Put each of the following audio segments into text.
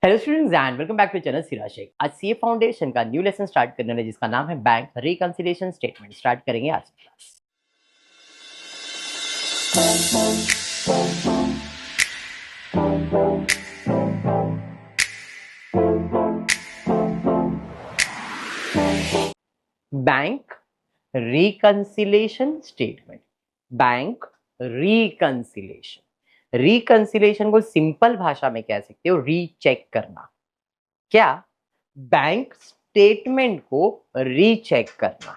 Hello students and welcome back to channel Sira Shaikh. आज CA foundation का new lesson start करने वाले जिसका नाम है बैंक रिकंसिलिएशन स्टेटमेंट। स्टार्ट करेंगे आज की class. Bank reconciliation statement. Bank reconciliation reconciliation को सिंपल भाषा में कह सकते हो रीचेक करना। क्या? बैंक स्टेटमेंट को रीचेक करना।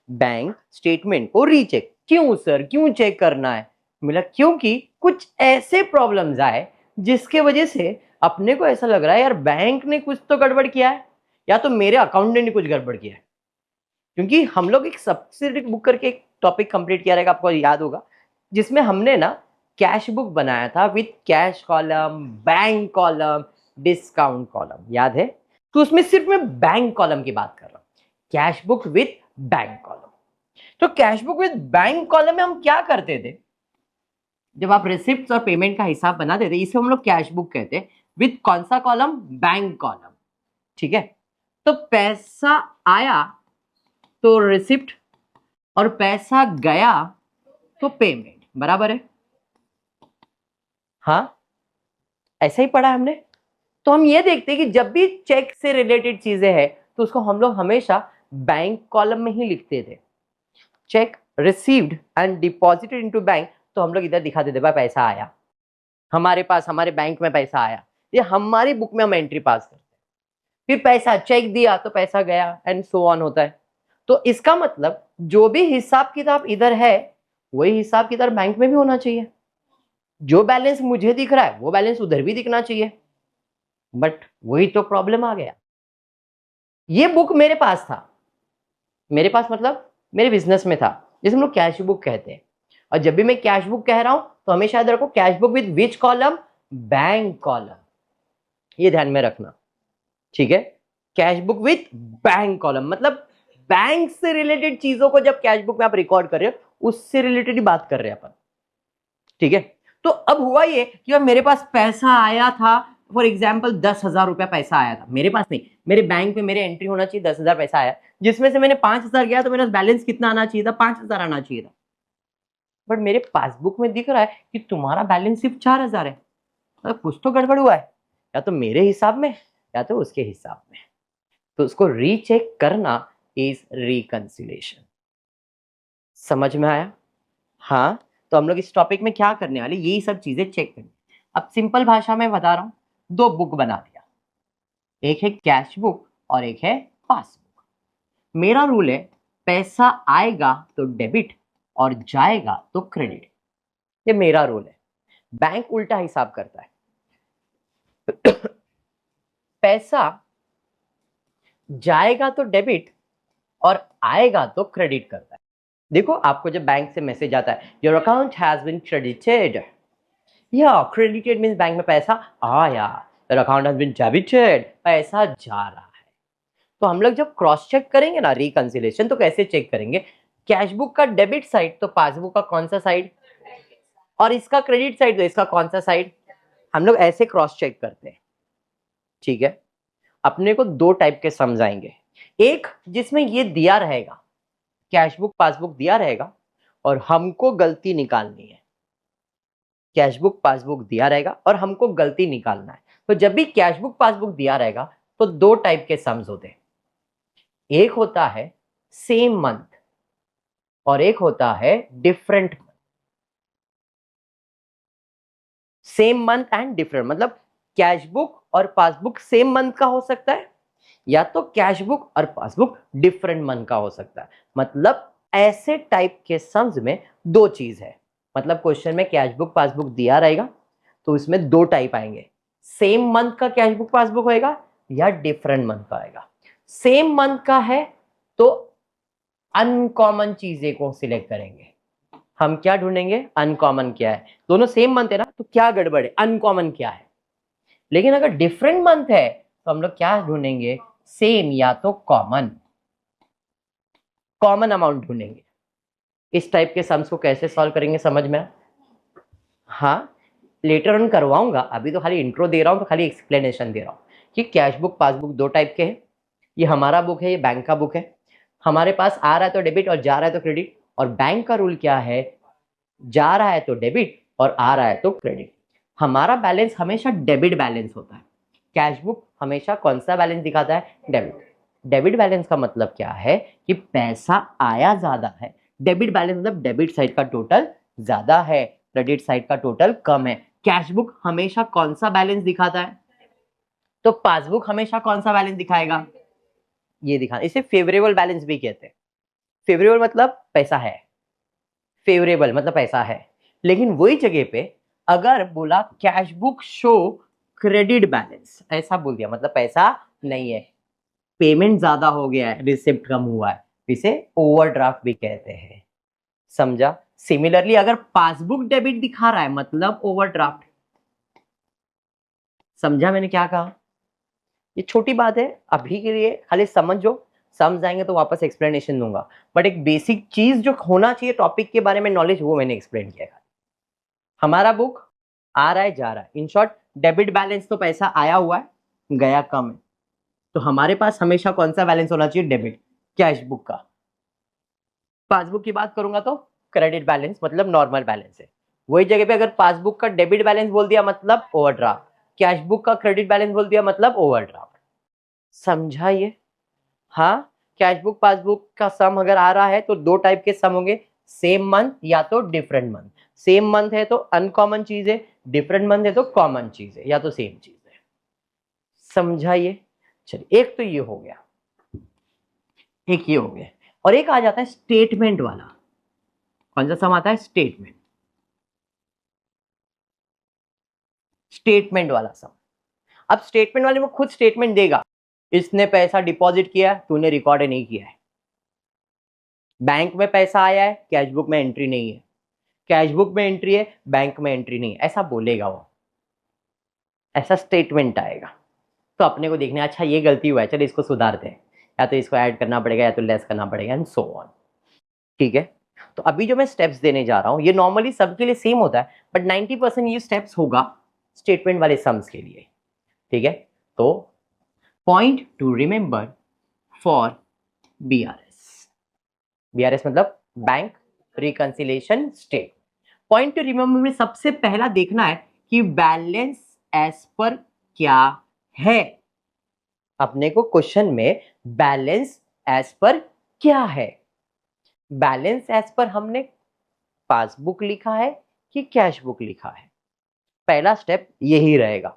बैंक स्टेटमेंट को रीचेक क्यों सर, क्यों चेक करना है? मिला क्योंकि कुछ ऐसे प्रॉब्लम्स आए जिसके वजह से अपने को ऐसा लग रहा है यार बैंक ने कुछ तो गड़बड़ किया है या तो मेरे अकाउंटेंट ने कुछ गड़बड़ किया है। क्योंकि हम लोग एक सब्सिडी बुक करके एक टॉपिक कंप्लीट किया रहेगा, आपको याद होगा, जिसमें हमने ना कैश बुक बनाया था with cash column, bank column, discount column, याद है? तो उसमें सिर्फ मैं बैंक कॉलम की बात कर रहा हूं, cash book with bank column. तो cash book with bank column में हम क्या करते थे? जब आप रिसिप्ट और पेमेंट का हिसाब बनाते थे, इसे हम लोग कैश बुक कहते हैं। विथ कौन सा कॉलम? Bank column. ठीक है, तो पैसा आया तो रिसिप्ट और पैसा गया तो पेमेंट, बराबर है? हाँ, ऐसा ही पढ़ा हमने। तो हम ये देखते हैं कि जब भी चेक से रिलेटेड चीजें हैं तो उसको हम लोग हमेशा बैंक कॉलम में ही लिखते थे। Check received and deposited into bank, तो हम लोग इधर दिखा देते भाई पैसा आया हमारे पास, हमारे बैंक में पैसा आया, ये हमारी बुक में हम एंट्री पास करते हैं। फिर पैसा चेक दिया तो पैसा गया एंड सो ऑन होता है। तो इसका मतलब जो भी हिसाब किताब इधर है वही हिसाब किताब बैंक में भी होना चाहिए। जो बैलेंस मुझे दिख रहा है वो बैलेंस उधर भी दिखना चाहिए। बट वही तो प्रॉब्लम आ गया। ये बुक मेरे पास था, मेरे पास मतलब मेरे बिजनेस में था, जिसे हम लोग कैश बुक कहते हैं। और जब भी मैं कैश बुक कह रहा हूं तो हमेशा याद रखो cash book with which column? Bank column. ये ध्यान में रखना, ठीक है? Cash book with bank column मतलब बैंक से रिलेटेड चीजों को जब कैश बुक में आप रिकॉर्ड कर रहे हो उससे रिलेटेड ही बात कर रहे हैं अपन, ठीक है? तो अब हुआ ये कि अब मेरे पास पैसा आया था, फॉर एग्जाम्पल 10,000 रुपया पैसा आया था मेरे पास, नहीं मेरे बैंक में मेरे एंट्री होना चाहिए 10,000 पैसा आया, जिसमें से मैंने 5,000 गया तो मेरा बैलेंस कितना आना चाहिए था? 5,000 आना चाहिए था। बट मेरे पासबुक में दिख रहा है कि तुम्हारा बैलेंस सिर्फ 4,000 है। तो कुछ तो गड़बड़ हुआ है, या तो मेरे हिसाब में या तो उसके हिसाब में। तो उसको रीचेक करना इज रिकंसिलिएशन। समझ में आया? हाँ, तो हम लोग इस टॉपिक में क्या करने वाले, यही सब चीजें चेक करनी। अब सिंपल भाषा में बता रहा हूं, दो बुक बना दिया, एक है कैश बुक और एक है पासबुक। मेरा रूल है पैसा आएगा तो डेबिट और जाएगा तो क्रेडिट। ये मेरा रूल है। बैंक उल्टा हिसाब करता है। पैसा जाएगा तो डेबिट और आएगा तो क्रेडिट करता है। देखो, आपको जब बैंक से मैसेज आता है your account has been credited, या क्रेडिटेड मींस बैंक में पैसा आया, your account has been debited पैसा जा रहा है। तो हम लोग जब क्रॉस चेक करेंगे ना रिकंसिलिएशन, तो कैसे चेक करेंगे? कैश बुक का डेबिट साइड तो पासबुक का कौन सा साइड, और इसका क्रेडिट साइड तो इसका कौन सा साइड। हम लोग ऐसे क्रॉस चेक करते हैं, ठीक है? अपने को दो टाइप के समझाएंगे। एक जिसमें ये दिया रहेगा, कैश बुक पासबुक दिया रहेगा और हमको गलती निकालनी है। कैश बुक पासबुक दिया रहेगा और हमको गलती निकालना है। तो जब भी कैश बुक पासबुक दिया रहेगा तो दो टाइप के सम्स होते हैं। एक होता है सेम मंथ और एक होता है different. Same month and different मतलब कैश बुक और पासबुक सेम मंथ का हो सकता है, या तो कैश बुक और पासबुक डिफरेंट मंथ का हो सकता है। मतलब ऐसे टाइप के सम्स में दो चीज है। मतलब क्वेश्चन में कैश बुक पासबुक दिया रहेगा तो इसमें दो टाइप आएंगे, सेम मंथ का कैश बुक पासबुक होएगा या डिफरेंट मंथ का आएगा। सेम मंथ का है तो अनकॉमन चीजें को सिलेक्ट करेंगे। हम क्या ढूंढेंगे? अनकॉमन क्या है। दोनों सेम मंथ है ना, तो क्या गड़बड़ है, अनकॉमन क्या है। लेकिन अगर डिफरेंट मंथ है तो हम लोग क्या ढूंढेंगे? सेम या तो कॉमन, कॉमन अमाउंट ढूंढेंगे। इस टाइप के सम्स को कैसे सॉल्व करेंगे समझ में? हाँ, लेटर ऑन करवाऊंगा, अभी तो खाली इंट्रो दे रहा हूँ, तो खाली एक्सप्लेनेशन दे रहा हूँ कि कैश बुक पासबुक दो टाइप के हैं। ये हमारा बुक है, ये बैंक का बुक है। हमारे पास आ रहा है तो डेबिट और जा रहा है तो क्रेडिट। और बैंक का रूल क्या है, जा रहा है तो डेबिट और आ रहा है तो क्रेडिट। हमारा बैलेंस हमेशा डेबिट बैलेंस होता है। कैश बुक हमेशा कौन सा बैलेंस दिखाता है, डेबिट। डेबिट बैलेंस का मतलब क्या है कि पैसा आया ज्यादा है। डेबिट बैलेंस मतलब डेबिट साइड का टोटल ज्यादा है, क्रेडिट साइड का टोटल कम है। कैश बुक हमेशा कौन सा बैलेंस दिखाता है, तो पासबुक हमेशा कौन सा बैलेंस दिखाएगा, ये दिखा। इसे फेवरेबल बैलेंस भी कहते हैं। फेवरेबल मतलब पैसा है, फेवरेबल मतलब पैसा है। लेकिन वही जगह पे अगर बोला cash book show credit balance, ऐसा बोल दिया मतलब पैसा नहीं है, पेमेंट ज्यादा हो गया है, रिसिप्ट कम हुआ है, इसे ओवरड्राफ्ट भी कहते हैं। समझा। सिमिलरली अगर पासबुक डेबिट दिखा रहा है मतलब ओवरड्राफ्ट। समझा मैंने क्या कहा, ये छोटी बात है अभी के लिए, खाली समझो, समझ जाएंगे तो वापस एक्सप्लेनेशन दूंगा। बट एक बेसिक चीज जो होना चाहिए टॉपिक के बारे में नॉलेज, वो मैंने एक्सप्लेन किया है। हमारा बुक आ रहा है जा रहा है, इन शॉर्ट डेबिट बैलेंस तो पैसा आया हुआ है, गया कम है। तो हमारे पास हमेशा कौन सा बैलेंस होना चाहिए, डेबिट, कैश बुक का। पासबुक की बात करूंगा तो क्रेडिट बैलेंस मतलब नॉर्मल बैलेंस है। वही जगह पे अगर पासबुक का डेबिट बैलेंस बोल दिया मतलब ओवरड्राफ्ट, कैश बुक का क्रेडिट बैलेंस बोल दिया मतलब ओवरड्राफ्ट। समझा ये। हाँ, कैश बुक पासबुक का सम अगर आ रहा है तो दो टाइप के सम होंगे, सेम मंथ या तो डिफरेंट मंथ। सेम मंथ है तो अनकॉमन चीज है, डिफरेंट मंथ है तो कॉमन चीज है या तो सेम चीज है। समझा ये। चलिए एक तो ये हो गया, एक ये हो गया, और एक आ जाता है स्टेटमेंट वाला। कौन सा सम आता है, स्टेटमेंट, स्टेटमेंट वाला सम। अब स्टेटमेंट वाले में खुद स्टेटमेंट देगा, इसने पैसा डिपॉजिट किया है, तूने रिकॉर्ड नहीं किया है। बैंक में पैसा आया है, कैश बुक में एंट्री नहीं है, कैश बुक में एंट्री है, बैंक में एंट्री नहीं है, ऐसा बोलेगा वो, ऐसा स्टेटमेंट आएगा। तो अपने को देखना है, अच्छा ये गलती हुआ है, चलो इसको सुधारते हैं, या तो इसको ऐड करना पड़ेगा या तो लेस करना पड़ेगा एंड सो ऑन। ठीक है। तो अभी जो मैं स्टेप्स देने जा रहा हूं ये नॉर्मली सबके लिए सेम होता है, बट 90% ये स्टेप्स होगा स्टेटमेंट वाले सम्स के लिए। ठीक है। तो point to remember for BRS, BRS मतलब bank reconciliation state. Point to remember में सबसे पहला देखना है कि बैलेंस एज पर क्या है। अपने को क्वेश्चन में बैलेंस एज पर क्या है, बैलेंस एज पर हमने पासबुक लिखा है कि कैश बुक लिखा है। पहला स्टेप यही रहेगा,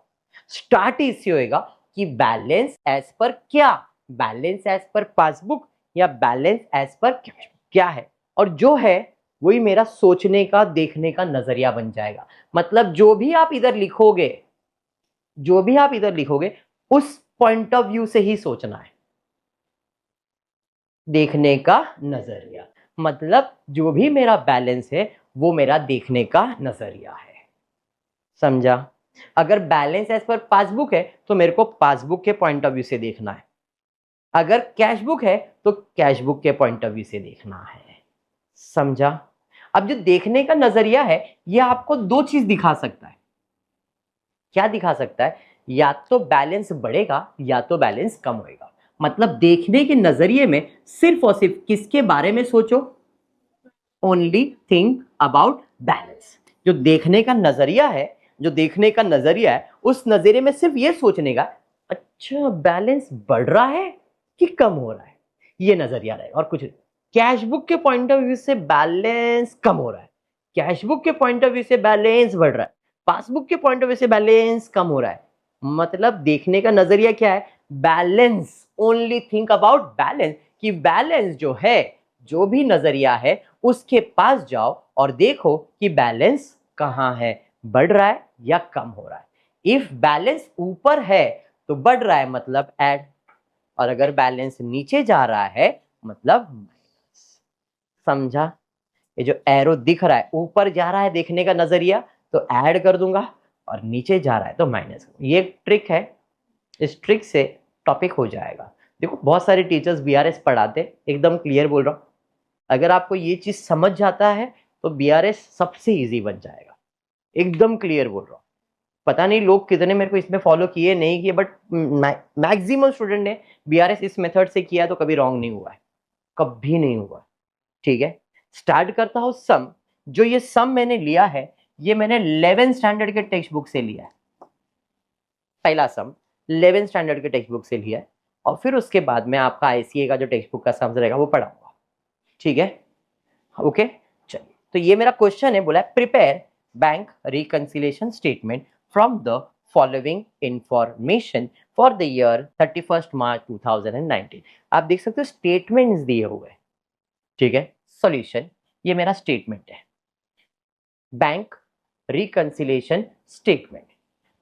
स्टार्ट इससे होएगा कि बैलेंस एज पर क्या, बैलेंस एज पर पासबुक या balance as per cash book क्या है। और जो है वही मेरा सोचने का देखने का नजरिया बन जाएगा। मतलब जो भी आप इधर लिखोगे, जो भी आप इधर लिखोगे उस पॉइंट ऑफ व्यू से ही सोचना है, देखने का नजरिया। मतलब जो भी मेरा बैलेंस है वो मेरा देखने का नजरिया है। समझा। अगर बैलेंस एज पर पासबुक है तो मेरे को पासबुक के पॉइंट ऑफ व्यू से देखना है, अगर कैश बुक है तो कैश बुक के पॉइंट ऑफ व्यू से देखना है। समझा। अब जो देखने का नजरिया है ये आपको दो चीज दिखा सकता है। क्या दिखा सकता है, या तो बैलेंस बढ़ेगा या तो बैलेंस कम होएगा। मतलब देखने के नजरिए में सिर्फ और सिर्फ किसके बारे में सोचो, ओनली थिंक अबाउट बैलेंस। जो देखने का नजरिया है, जो देखने का नजरिया है उस नजरिए में सिर्फ ये सोचने का, अच्छा बैलेंस बढ़ रहा है कि कम हो रहा है, ये नजरिया रहेगा और कुछ। कैश बुक के पॉइंट ऑफ व्यू से बैलेंस कम हो रहा है, कैश बुक के पॉइंट ऑफ व्यू से बैलेंस बढ़ रहा है, पासबुक के पॉइंट ऑफ व्यू से बैलेंस कम हो रहा है। मतलब देखने का नजरिया क्या है, balance, only think about balance. कि बैलेंस जो है, जो भी नजरिया है उसके पास जाओ और देखो कि बैलेंस कहां है, बढ़ रहा है या कम हो रहा है। इफ बैलेंस ऊपर है तो बढ़ रहा है मतलब ऐड, और अगर बैलेंस नीचे जा रहा है मतलब माइनस। समझा। ये जो एरो दिख रहा है ऊपर जा रहा है देखने का नजरिया तो ऐड कर दूंगा, और नीचे जा रहा है तो माइनस। ये ट्रिक है, इस ट्रिक से टॉपिक हो जाएगा। देखो बहुत सारे टीचर्स बीआरएस पढ़ाते, एकदम क्लियर बोल रहा हूं, अगर आपको ये चीज समझ जाता है तो बीआरएस सबसे इजी बन जाएगा। एकदम क्लियर बोल रहा हूँ। पता नहीं लोग कितने मेरे को इसमें फॉलो किए नहीं किए, बट मैक्सिमम स्टूडेंट ने बीआरएस इस मेथड से किया तो कभी रॉन्ग नहीं हुआ है, कभी नहीं हुआ। ठीक है, स्टार्ट करता हूं सम। जो ये सम मैंने लिया है, ये मैंने 11th स्टैंडर्ड के टेक्स्ट बुक से लिया है। पहला सम 11th स्टैंडर्ड के टेक्स्ट बुक से लिया है, और फिर उसके बाद में आपका आईसीए का जो टेक्स्ट बुक का सम रहेगा वो पढ़ाऊंगा। ठीक है, ओके। चलिए, तो ये मेरा क्वेश्चन है, बोला है prepare bank reconciliation statement from the following information for the year 31 मार्च 2019। आप देख सकते हो स्टेटमेंट्स दिए हुए हैं। ठीक है, सॉल्यूशन, ये मेरा स्टेटमेंट है, bank reconciliation statement,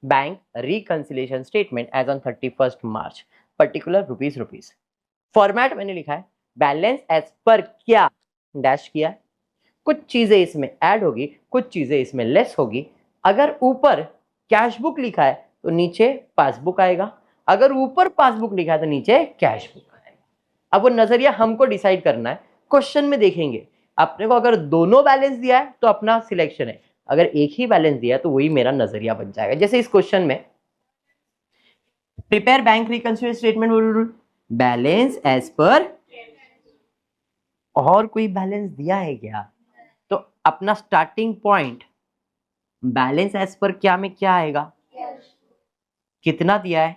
bank reconciliation statement as on 31 March, particular rupees. Format मैंने लिखा है बैलेंस एज पर क्या डैश किया है। कुछ चीजें इसमें ऐड होगी, कुछ चीजें इसमें लेस होगी। अगर ऊपर कैश बुक लिखा है तो नीचे पासबुक आएगा, अगर ऊपर पासबुक लिखा है तो नीचे कैश बुक आएगा। अब वो नजरिया हमको डिसाइड करना है। क्वेश्चन में देखेंगे अपने को, अगर दोनों बैलेंस दिया है तो अपना सिलेक्शन है, अगर एक ही बैलेंस दिया है तो वही मेरा नजरिया बन जाएगा। जैसे इस क्वेश्चन में prepare bank reconciliation statement, balance as per, और कोई बैलेंस दिया है क्या? तो अपना starting point balance as per क्या में क्या आएगा, कितना दिया है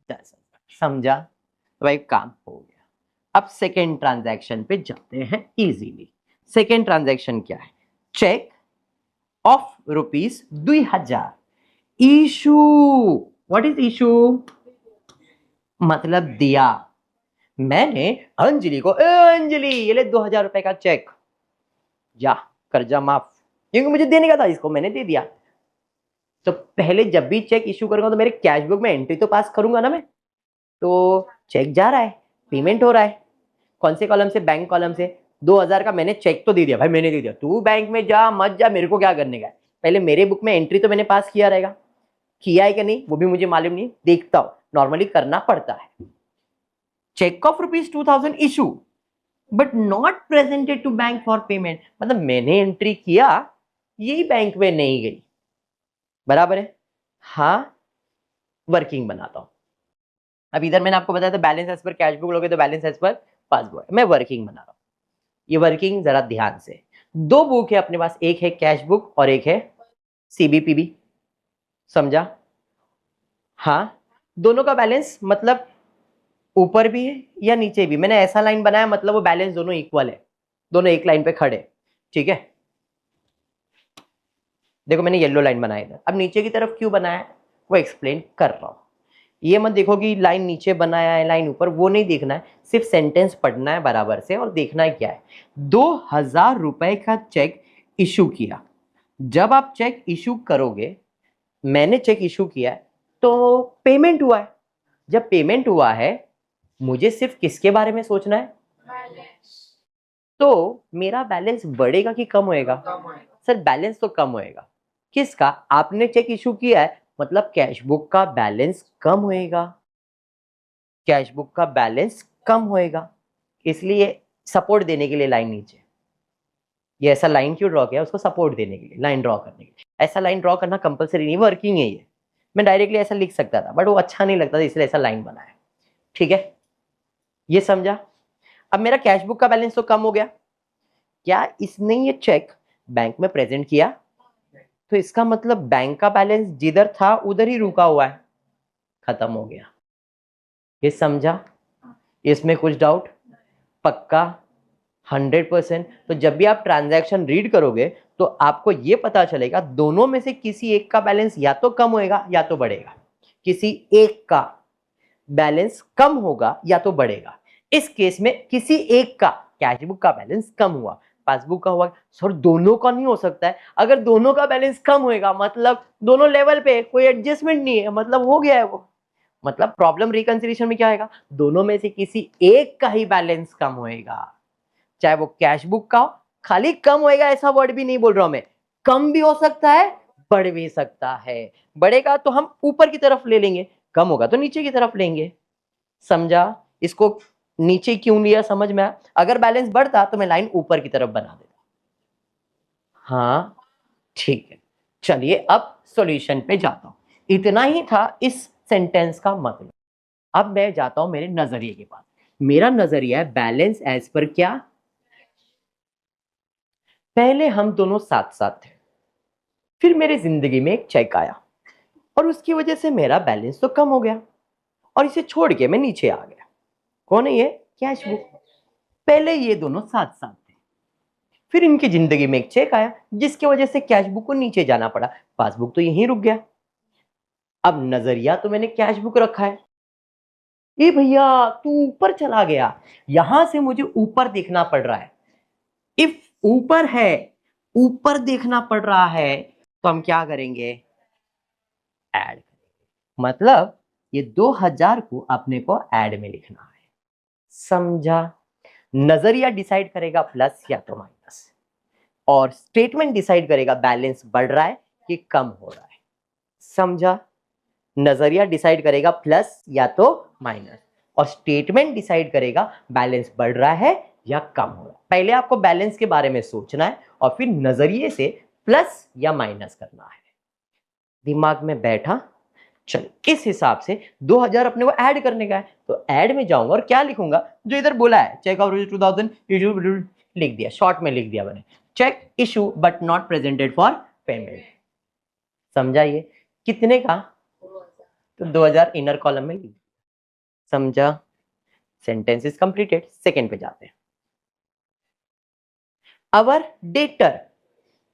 10,000। समझा? तो भाई काम हो गया। अब सेकेंड ट्रांजैक्शन पे जाते हैं इजीली। सेकेंड ट्रांजैक्शन क्या है, cheque of ₹2000 issue. What is issue? मतलब दिया। मैंने अंजलि को, अंजलि ये ले 2000 रुपए का चेक, जा कर्जा माफ, क्योंकि मुझे देने का था इसको, मैंने दे दिया। तो पहले जब भी चेक इशू करूंगा तो मेरे कैश बुक में एंट्री तो पास करूंगा ना मैं। तो चेक जा रहा है, पेमेंट हो रहा है, कौन से कॉलम से? बैंक कॉलम से। 2000 का मैंने चेक तो दे दिया भाई, मैंने दे दिया, तू बैंक में जा मत जा, मेरे को क्या करने का है। पहले मेरे बुक में एंट्री तो मैंने पास किया रहेगा, किया है कि नहीं वो भी मुझे मालूम नहीं, देखता हूं, नॉर्मली करना पड़ता है। Cheque of ₹2000 issue but not presented to bank for payment, मतलब मैंने एंट्री किया, यही बैंक में नहीं गई। बराबर है? हाँ, वर्किंग बनाता हूं। अब इधर मैंने आपको बताया था balance as per cash book लोगे तो बैलेंस एज पर पासबुक, मैं वर्किंग बना रहा हूं। ये वर्किंग जरा ध्यान से, दो बुक है अपने पास, एक है कैश बुक और एक है सीबीपीबी। समझा? हाँ, दोनों का बैलेंस मतलब ऊपर भी है या नीचे भी, मैंने ऐसा लाइन बनाया मतलब वो बैलेंस दोनों इक्वल है, दोनों एक लाइन पे खड़े। ठीक है, देखो मैंने येलो लाइन बनाया इधर। अब नीचे की तरफ क्यों बनाया वो एक्सप्लेन कर रहा हूं। ये मत देखो कि लाइन नीचे बनाया है लाइन ऊपर, वो नहीं देखना है, सिर्फ सेंटेंस पढ़ना है बराबर से और देखना है क्या है। 2000 रुपए का चेक इशू किया। जब आप चेक इशू करोगे, मैंने चेक इशू किया है तो पेमेंट हुआ है। जब पेमेंट हुआ है, मुझे सिर्फ किसके बारे में सोचना है? तो मेरा बैलेंस बढ़ेगा कि कम होएगा? सर बैलेंस तो कम होएगा। किसका? आपने चेक इशू किया है मतलब कैश बुक का बैलेंस कम होएगा, कैश बुक का बैलेंस कम होएगा। इसलिए सपोर्ट देने के लिए लाइन नीचे, ये ऐसा लाइन क्यों ड्रॉ किया? उसको सपोर्ट देने के लिए, लाइन ड्रॉ करने के लिए। ऐसा लाइन ड्रॉ करना कंपलसरी नहीं, वर्किंग है ये। मैं डायरेक्टली ऐसा लिख सकता था बट वो अच्छा नहीं लगता था, इसलिए ऐसा लाइन बनाया। ठीक है, ये समझा? अब मेरा कैश बुक का बैलेंस तो कम हो गया, क्या इसने ये चेक बैंक में प्रेजेंट किया? तो इसका मतलब बैंक का बैलेंस जिधर था उधर ही रुका हुआ है, खत्म हो गया। ये समझा? इसमें कुछ डाउट? पक्का? 100%। तो जब भी आप ट्रांजैक्शन रीड करोगे तो आपको ये पता चलेगा दोनों में से किसी एक का बैलेंस या तो कम होएगा या तो बढ़ेगा, किसी एक का बैलेंस कम होगा या तो बढ़ेगा। इस केस में किसी एक का, कैश बुक का बैलेंस कम हुआ, पासबुक का हुआ। सर दोनों का नहीं हो सकता है, अगर दोनों का बैलेंस कम होएगा मतलब दोनों लेवल पे कोई एडजस्टमेंट नहीं है, मतलब हो गया है वो। मतलब प्रॉब्लम रिकंसिलिएशन में क्या आएगा? दोनों में से किसी एक का ही बैलेंस कम होएगा, चाहे वो कैश बुक का हो। खाली कम होएगा ऐसा वर्ड भी नहीं बोल रहा हूं मैं, कम भी हो सकता है, बढ़ भी सकता है। बढ़ेगा तो हम ऊपर की तरफ ले लेंगे, कम होगा तो नीचे की तरफ लेंगे। समझा? इसको नीचे क्यों लिया समझ में आया? अगर बैलेंस बढ़ता तो मैं लाइन ऊपर की तरफ बना देता। हाँ ठीक है, चलिए अब सॉल्यूशन पे जाता हूं। इतना ही था इस सेंटेंस का मतलब। अब मैं जाता हूं मेरे नजरिए के पास। मेरा नजरिया है बैलेंस एज पर क्या, पहले हम दोनों साथ साथ थे, फिर मेरी जिंदगी में एक चेक आया और उसकी वजह से मेरा बैलेंस तो कम हो गया और इसे छोड़ के मैं नीचे आ गया। कौन है ये? Cash book. पहले ये दोनों साथ साथ थे, फिर इनकी जिंदगी में एक चेक आया जिसकी वजह से कैश बुक को नीचे जाना पड़ा, पासबुक तो यहीं रुक गया। अब नजरिया तो मैंने कैश बुक रखा है। ए भैया तू ऊपर चला गया, यहां से मुझे ऊपर देखना पड़ रहा है। इफ ऊपर है, ऊपर देखना पड़ रहा है, तो हम क्या करेंगे? ऐड। मतलब ये 2000 को अपने को ऐड में लिखना है। समझा? नजरिया डिसाइड करेगा प्लस या तो माइनस, और स्टेटमेंट डिसाइड करेगा बैलेंस बढ़ रहा है कि कम हो रहा है। समझा? नजरिया डिसाइड करेगा प्लस या तो माइनस, और स्टेटमेंट डिसाइड करेगा बैलेंस बढ़ रहा है या कम हो रहा है। पहले आपको बैलेंस के बारे में सोचना है और फिर नजरिए से प्लस या माइनस करना है। दिमाग में बैठा? चल इस हिसाब से 2000 अपने को ऐड करने का है, तो ऐड में जाऊंगा और क्या लिखूंगा जो इधर बोला है, चेक ऑफ 2000 इशू, लिख दिया, शॉर्ट में लिख दिया मैंने, cheque issue but not presented for payment. समझा? ये कितने का? तो 2000 इनर कॉलम में लिख दिया। समझा? Sentence is completed. सेकंड पे जाते हैं। Our debtor,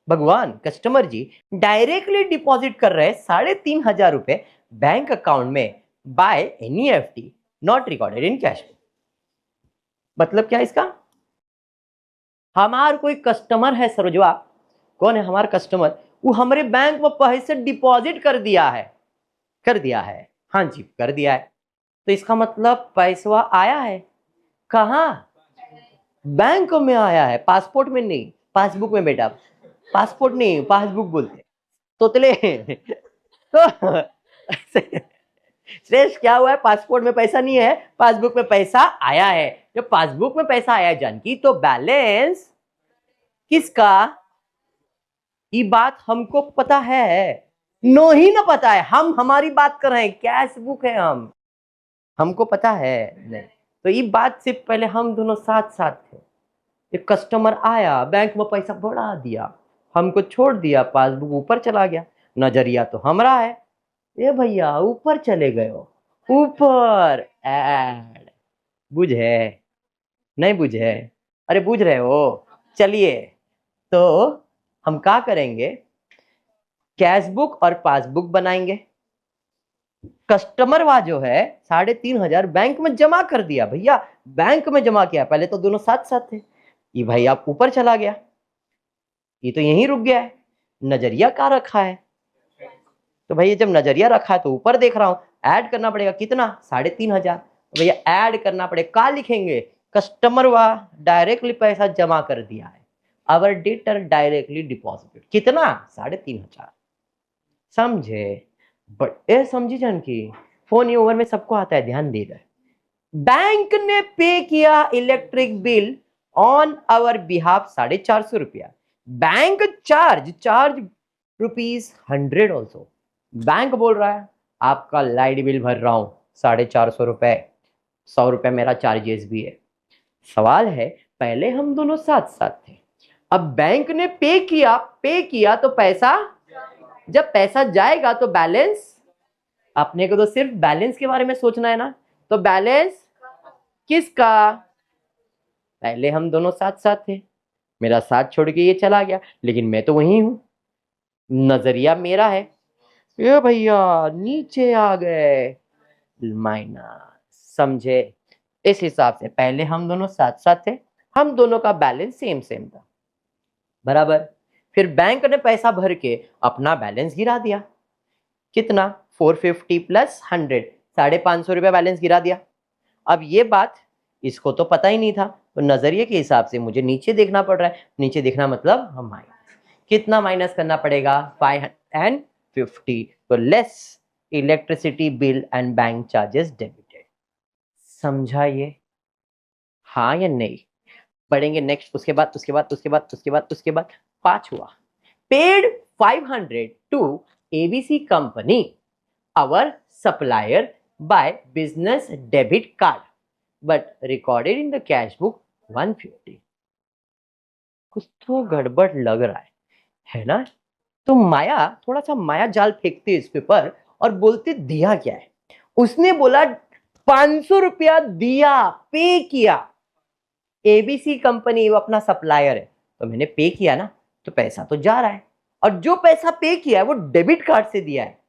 Bhagwan customer ji directly deposit कर रहे 3500 रुपए बैंक अकाउंट में by NEFT not recorded in cash. मतलब क्या इसका? हमार कोई कस्टमर है सरोजवा, कौन है हमारा कस्टमर? वो हमारे बैंक में पैसे डिपॉजिट कर दिया है। कर दिया है, हाँ जी कर दिया है। तो इसका मतलब पैसा आया है कहाँ? बैंक में आया है, पासपोर्ट में नहीं, पासबुक में बेटा। पासपोर्ट नहीं, पासबुक बोलते तोतले। तो श्रेष्ठ क्या हुआ है? पासपोर्ट में पैसा नहीं है, पासबुक में पैसा आया है। जब पासबुक में पैसा आया जानकी, तो बैलेंस किसका? ये बात हमको पता है। नो ही ना पता है, हम हमारी बात कर रहे हैं, कैश बुक है हम, हमको पता है नहीं। तो ये बात से पहले हम दोनों साथ साथ थे। एक कस्टमर आया, बैंक में पैसा बढ़ा दिया, हमको छोड़ दिया, पासबुक ऊपर चला गया, नजरिया तो हमारा है। ए भैया ऊपर चले गए हो, ऊपर ऐड। बुझे? नहीं बुझे? अरे बुझ रहे हो? चलिए तो हम क्या करेंगे, कैश बुक और पासबुक बनाएंगे। कस्टमर वा जो है 3500 बैंक में जमा कर दिया भैया, बैंक में जमा किया, पहले तो दोनों साथ साथ थे, ये भाई आप ऊपर चला गया, ये तो यहीं रुक गया है। नजरिया कहाँ रखा है? तो भैया जब नजरिया रखा है तो ऊपर देख रहा हूं, ऐड करना पड़ेगा कितना? 3500। तो भैया ऐड करना पड़ेगा, क्या लिखेंगे? कस्टमर वा डायरेक्टली पैसा जमा कर दिया है, आवर डेटर डायरेक्टली डिपॉजिटेड कितना? 3500। समझे? बट ए समझी जानकी, फोन ये ओवर में सबको आता है, ध्यान दे रहे। बैंक ने पे किया electric bill on our behalf 450 रुपया, बैंक चार्ज ₹100 ऑल्सो। बैंक बोल रहा है आपका लाइट बिल भर रहा हूं 450 रुपए, 100 रुपए मेरा चार्जेस भी है। सवाल है पहले हम दोनों साथ साथ थे, अब बैंक ने पे किया तो पैसा, जब पैसा जाएगा तो बैलेंस, अपने को तो सिर्फ बैलेंस के बारे में सोचना है ना, तो बैलेंस किसका? पहले हम दोनों साथ साथ थे, मेरा साथ छोड़ के ये चला गया, लेकिन मैं तो वही हूं, नजरिया मेरा है। ये भैया नीचे आ गए, माइनस। समझे? इस हिसाब से पहले हम दोनों साथ साथ थे, हम दोनों का बैलेंस सेम सेम था, बराबर। फिर बैंक ने पैसा भर के अपना बैलेंस गिरा दिया, कितना? 450 प्लस 100, 550 रुपया बैलेंस गिरा दिया। अब ये बात इसको तो पता ही नहीं था, तो नजरिए के हिसाब से मुझे नीचे देखना पड़ रहा है, नीचे देखना मतलब हम माइनस, कितना माइनस करना पड़ेगा? 550, तो less electricity bill and bank charges debited. समझा ये? हाँ या नहीं? पढ़ेंगे नेक्स्ट, उसके बाद 5 हुआ, paid 500 to ABC company our supplier by business debit card but recorded in the cash book 150. कुछ तो गड़बड़ लग रहा है ना? तो माया थोड़ा सा माया जाल फेंकती है इस पे पर और बोलती दिया क्या है? उसने बोला 500 रुपया दिया, पे किया। एबीसी कंपनी वो अपना सप्लायर है, तो मैंने पे किया ना, तो पैसा तो जा रहा है, और जो पैसा पे किया है वो डेबिट कार्ड से दिया है,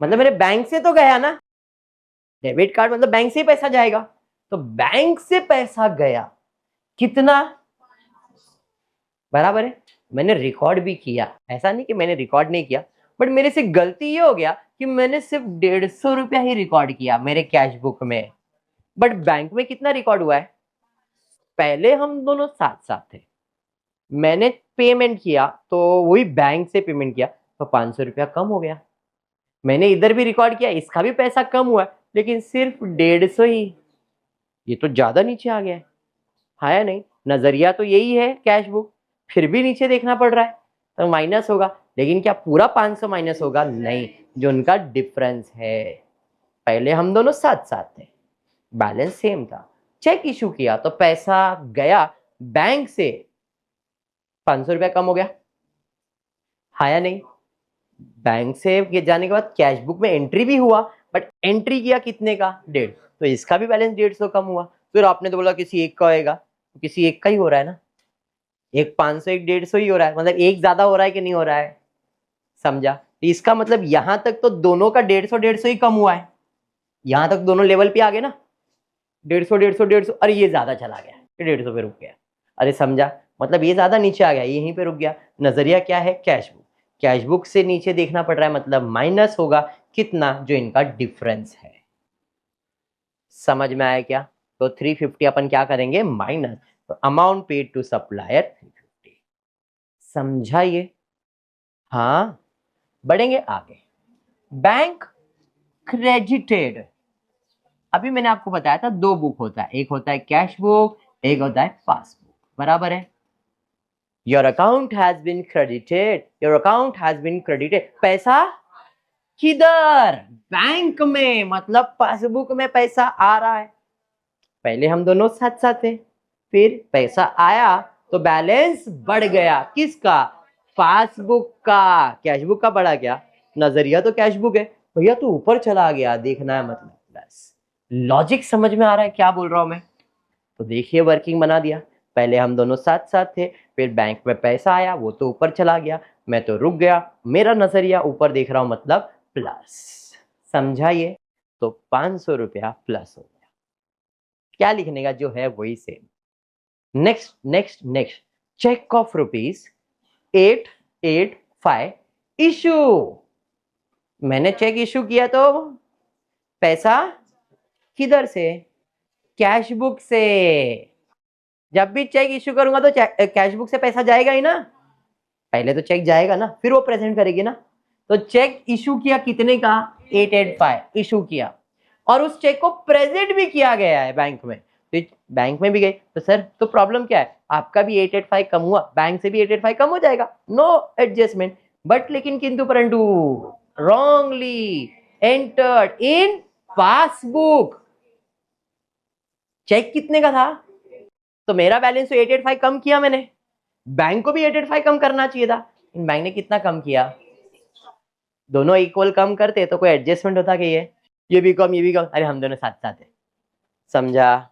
मतलब मेरे बैंक से तो गया ना। डेबिट कार्ड मतलब बैंक से ही पैसा जाएगा, तो बैंक से पैसा गया कितना, बराबर है। मैंने रिकॉर्ड भी किया, ऐसा नहीं कि मैंने रिकॉर्ड नहीं किया, बट मेरे से गलती ये हो गया कि मैंने सिर्फ 150 रुपया ही रिकॉर्ड किया मेरे कैश बुक में, बट बैंक में कितना रिकॉर्ड हुआ है? पहले हम दोनों साथ साथ थे, मैंने पेमेंट किया तो वही बैंक से पेमेंट किया, तो 500 रुपया कम हो गया। मैंने इधर भी रिकॉर्ड किया, इसका भी पैसा कम हुआ, लेकिन सिर्फ 150 ही, ये तो ज्यादा नीचे आ गया है या नहीं? नजरिया तो यही है कैश बुक, फिर भी नीचे देखना पड़ रहा है, तो माइनस होगा। लेकिन क्या पूरा 500 माइनस होगा? नहीं, जो उनका डिफरेंस है। पहले हम दोनों साथ साथ थे, बैलेंस सेम था, चेक इशू किया तो पैसा गया बैंक से, 500 रुपया कम हो गया, हाँ या नहीं? बैंक से जाने के बाद कैश बुक में एंट्री भी हुआ, बट एंट्री किया कितने का? 150, तो इसका भी बैलेंस 150 कम हुआ। फिर आपने तो बोला किसी एक का होएगा, तो किसी एक का ही हो रहा है ना, एक 500 एक 150 ही हो रहा है, मतलब एक ज्यादा हो रहा है कि नहीं हो रहा है? समझा? इसका मतलब यहां तक तो दोनों का 150 ही कम हुआ है, यहां तक दोनों लेवल पे आ गए ना, 150 अरे ये ज्यादा चला गया, 150 पे रुक गया। अरे समझा? मतलब ये ज्यादा नीचे आ गया, यहीं पे रुक गया। नजरिया क्या है? कैश बुक, कैश बुक से नीचे देखना पड़ रहा है, मतलब माइनस होगा कितना, जो इनका डिफरेंस है। समझ में आया क्या? तो 350 अपन क्या करेंगे? माइनस, तो अमाउंट पेड टू सप्लायर 350। समझा ये? हाँ, बढ़ेंगे आगे। बैंक क्रेडिटेड, अभी मैंने आपको बताया था 2 बुक होता है, एक होता है कैश बुक, एक होता है पासबुक, बराबर है। Your account has been credited, your account has been credited, पैसा किधर? बैंक में, मतलब पासबुक में पैसा आ रहा है। पहले हम दोनों साथ साथ थे, फिर पैसा आया तो बैलेंस बढ़ गया, किसका? पासबुक का। कैश बुक का बढ़ा क्या? नजरिया तो कैश बुक है भैया, तो ऊपर चला गया, देखना है मतलब प्लस। लॉजिक समझ में आ रहा है क्या बोल रहा हूं मैं? तो देखिए वर्किंग बना दिया, पहले हम दोनों साथ साथ थे, फिर बैंक में पैसा आया, वो तो ऊपर चला गया, मैं तो रुक गया, मेरा नजरिया ऊपर देख रहा हूं, मतलब प्लस। समझा ये? तो 500 रुपया प्लस हो गया। क्या लिखने का? जो है वही same. Next next next, cheque of ₹885 issue. मैंने चेक इशू किया तो पैसा किधर से? कैश बुक से। जब भी चेक इशू करूंगा तो कैश बुक से पैसा जाएगा ही ना, पहले तो चेक जाएगा ना, फिर वो प्रेजेंट करेगी ना। तो चेक इशू किया कितने का? 885 इशू किया, और उस चेक को प्रेजेंट भी किया गया है बैंक में, तो बैंक में भी गई, तो सर तो प्रॉब्लम क्या है? आपका भी 885 कम हुआ, बैंक से भी 885 कम हो जाएगा, नो एडजस्टमेंट। बट लेकिन किंतु परंतु wrongly entered in passbook. Cheque कितने का था? तो मेरा बैलेंस तो 885 कम किया मैंने, बैंक को भी 885 कम करना चाहिए था, बैंक ने कितना कम किया? दोनों इक्वल कम करते तो कोई एडजस्टमेंट होता कि ये भी कम ये भी कम, अरे हम दोनों साथ साथ है। समझा?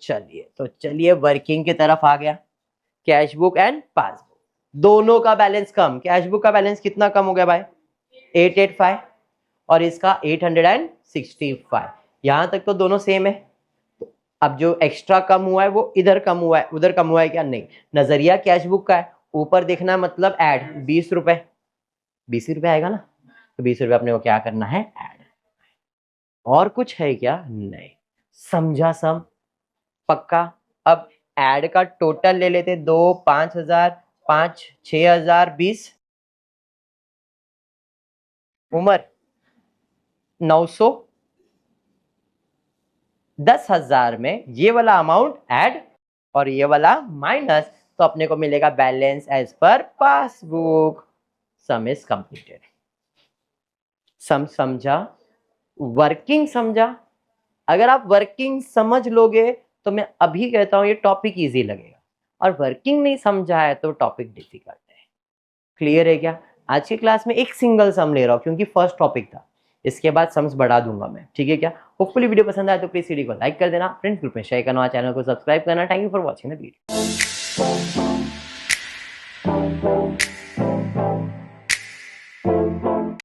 चलिए, तो चलिए वर्किंग की तरफ आ गया। कैश बुक एंड पासबुक दोनों का बैलेंस कम, कैश बुक का बैलेंस कितना कम हो गया भाई? 885, और इसका 865। यहां तक तो दोनों सेम है, अब जो एक्स्ट्रा कम हुआ है वो इधर कम हुआ है, उधर कम हुआ है क्या? नहीं, नजरिया कैश बुक का है, ऊपर देखना मतलब ऐड 20 रुपए, 20 रुपए आएगा ना, तो 20 रुपए अपने को क्या करना है? ऐड। और कुछ है क्या? नहीं। समझा सम? पक्का? अब ऐड का टोटल ले लेते, 2 5,000 5 6,000 20, उम्र 900, 10,000 में ये वाला अमाउंट ऐड और ये वाला माइनस, तो अपने को मिलेगा balance as per passbook. Sum is completed. Sum समझा, वर्किंग समझा। अगर आप वर्किंग समझ लोगे तो मैं अभी कहता हूं ये टॉपिक इजी लगेगा, और वर्किंग नहीं समझा है तो टॉपिक डिफिकल्ट है। क्लियर है क्या? आज की क्लास में एक सिंगल सम ले रहा हूं क्योंकि फर्स्ट टॉपिक था, इसके बाद सम्स बढ़ा दूंगा मैं, ठीक है क्या? होपफुली वीडियो पसंद आए तो प्लीज वीडियो को लाइक कर देना, फ्रेंड्स ग्रुप में शेयर करना, चैनल को सब्सक्राइब करना। Thank you for watching the video.